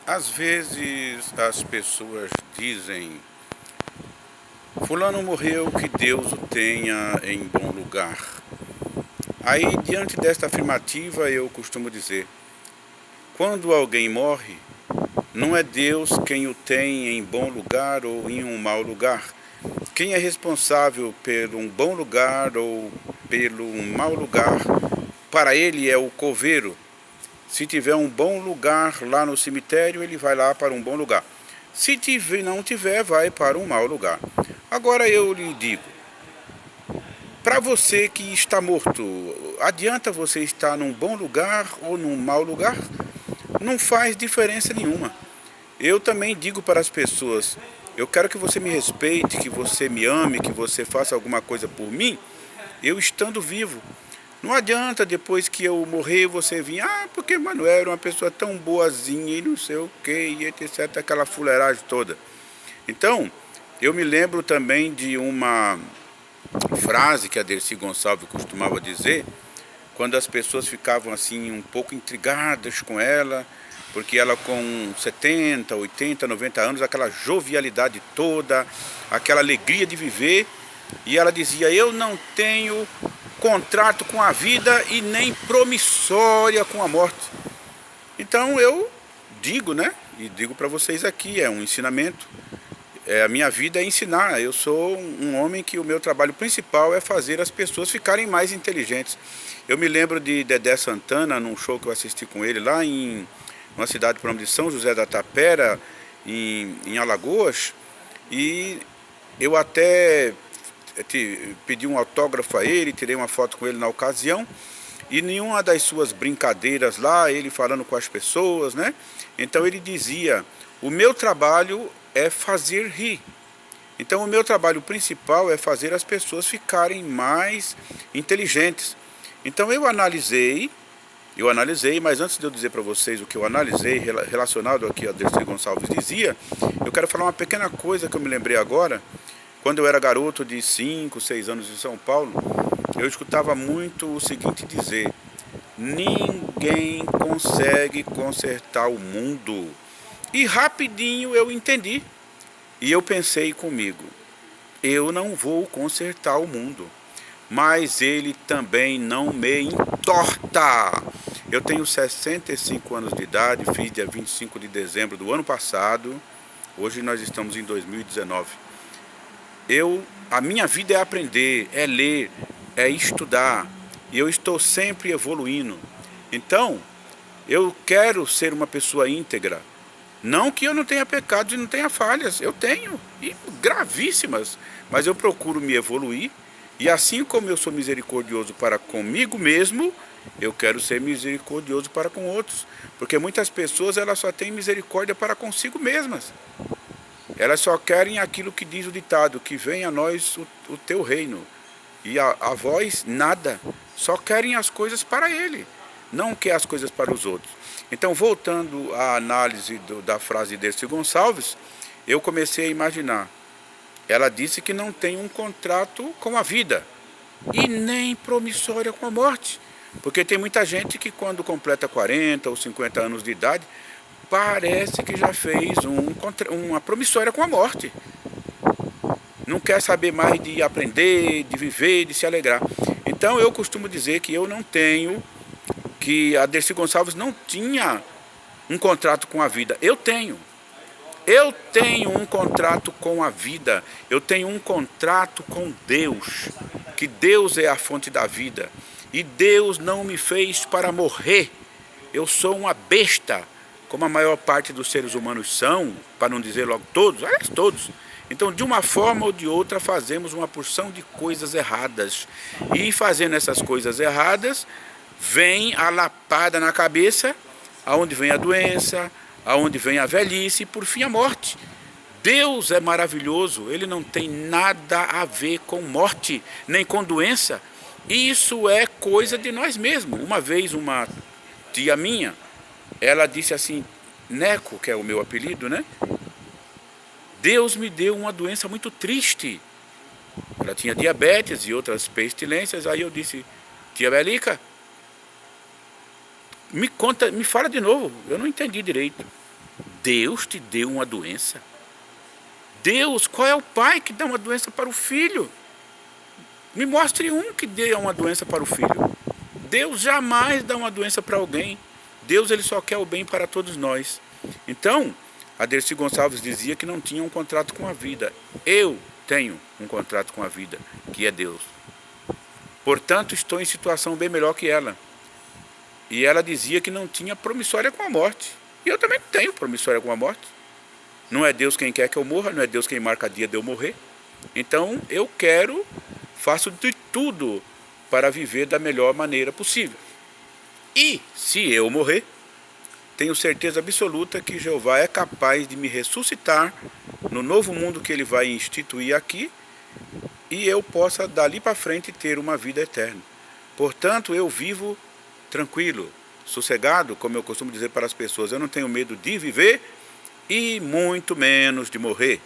Às vezes as pessoas dizem: Fulano morreu, que Deus o tenha em bom lugar. Aí, diante desta afirmativa, eu costumo dizer: quando alguém morre, não é Deus quem o tem em bom lugar ou em um mau lugar. Quem é responsável pelo um bom lugar ou pelo um mau lugar, para ele é o coveiro. Se tiver um bom lugar lá no cemitério, ele vai lá para um bom lugar. Se não tiver, vai para um mau lugar. Agora eu lhe digo, para você que está morto, adianta você estar num bom lugar ou num mau lugar? Não faz diferença nenhuma. Eu também digo para as pessoas: eu quero que você me respeite, que você me ame, que você faça alguma coisa por mim, eu estando vivo. Não adianta depois que eu morrer você vir: porque Manuel era uma pessoa tão boazinha e não sei o que, e etc, aquela fuleiragem toda. Então, eu me lembro também de uma frase que a Dercy Gonçalves costumava dizer, quando as pessoas ficavam assim um pouco intrigadas com ela, porque ela com 70, 80, 90 anos, aquela jovialidade toda, aquela alegria de viver, e ela dizia: eu não tenho contrato com a vida e nem promissória com a morte. Então eu digo, né, e digo para vocês aqui, é um ensinamento. A minha vida é ensinar. Eu sou um homem que o meu trabalho principal é fazer as pessoas ficarem mais inteligentes. Eu me lembro de Dedé Santana, num show que eu assisti com ele lá em uma cidade por nome de São José da Tapera, em Alagoas, e eu até pedi um autógrafo a ele, tirei uma foto com ele na ocasião, e nenhuma das suas brincadeiras lá, ele falando com as pessoas, né? Então ele dizia: o meu trabalho é fazer rir. Então o meu trabalho principal é fazer as pessoas ficarem mais inteligentes. Então eu analisei, mas antes de eu dizer para vocês o que eu analisei relacionado ao que a Dercy Gonçalves dizia, eu quero falar uma pequena coisa que eu me lembrei agora. Quando eu era garoto de 5, 6 anos em São Paulo, eu escutava muito o seguinte dizer: ninguém consegue consertar o mundo. E rapidinho eu entendi. E eu pensei comigo: eu não vou consertar o mundo, mas ele também não me entorta. Eu tenho 65 anos de idade, fiz dia 25 de dezembro do ano passado. Hoje nós estamos em 2019. A minha vida é aprender, é ler, é estudar. E eu estou sempre evoluindo. Então, eu quero ser uma pessoa íntegra. Não que eu não tenha pecados e não tenha falhas, eu tenho, e gravíssimas, mas eu procuro me evoluir, e assim como eu sou misericordioso para comigo mesmo, eu quero ser misericordioso para com outros, porque muitas pessoas elas só têm misericórdia para consigo mesmas, elas só querem aquilo que diz o ditado: que venha a nós o teu reino, e a vós nada, só querem as coisas para ele, não quer as coisas para os outros. Então, voltando à análise da frase de Dercy Gonçalves, eu comecei a imaginar. Ela disse que não tem um contrato com a vida e nem promissória com a morte. Porque tem muita gente que quando completa 40 ou 50 anos de idade, parece que já fez uma promissória com a morte. Não quer saber mais de aprender, de viver, de se alegrar. Então eu costumo dizer que eu não tenho, que a Dercy Gonçalves não tinha um contrato com a vida. Eu tenho um contrato com a vida, eu tenho um contrato com Deus, que Deus é a fonte da vida, e Deus não me fez para morrer. Eu sou uma besta, como a maior parte dos seres humanos são, para não dizer logo todos, aliás, todos. Então, de uma forma ou de outra, fazemos uma porção de coisas erradas, e fazendo essas coisas erradas, vem a lapada na cabeça, aonde vem a doença, aonde vem a velhice e por fim a morte. Deus é maravilhoso, ele não tem nada a ver com morte, nem com doença. Isso é coisa de nós mesmos. Uma vez uma tia minha, ela disse assim: Neco, que é o meu apelido, né? Deus me deu uma doença muito triste. Ela tinha diabetes e outras pestilências. Aí eu disse: tia Belica, me conta, me fala de novo, eu não entendi direito. Deus te deu uma doença? Deus, qual é o pai que dá uma doença para o filho? Me mostre um que dê uma doença para o filho. Deus jamais dá uma doença para alguém. Deus, ele só quer o bem para todos nós. Então, a Dercy Gonçalves dizia que não tinha um contrato com a vida. Eu tenho um contrato com a vida, que é Deus. Portanto, estou em situação bem melhor que ela. E ela dizia que não tinha promissória com a morte. E eu também tenho promissória com a morte. Não é Deus quem quer que eu morra, não é Deus quem marca dia de eu morrer. Então, eu faço de tudo para viver da melhor maneira possível. E, se eu morrer, tenho certeza absoluta que Jeová é capaz de me ressuscitar no novo mundo que ele vai instituir aqui e eu possa, dali para frente, ter uma vida eterna. Portanto, eu vivo tranquilo, sossegado, como eu costumo dizer para as pessoas, eu não tenho medo de viver e muito menos de morrer.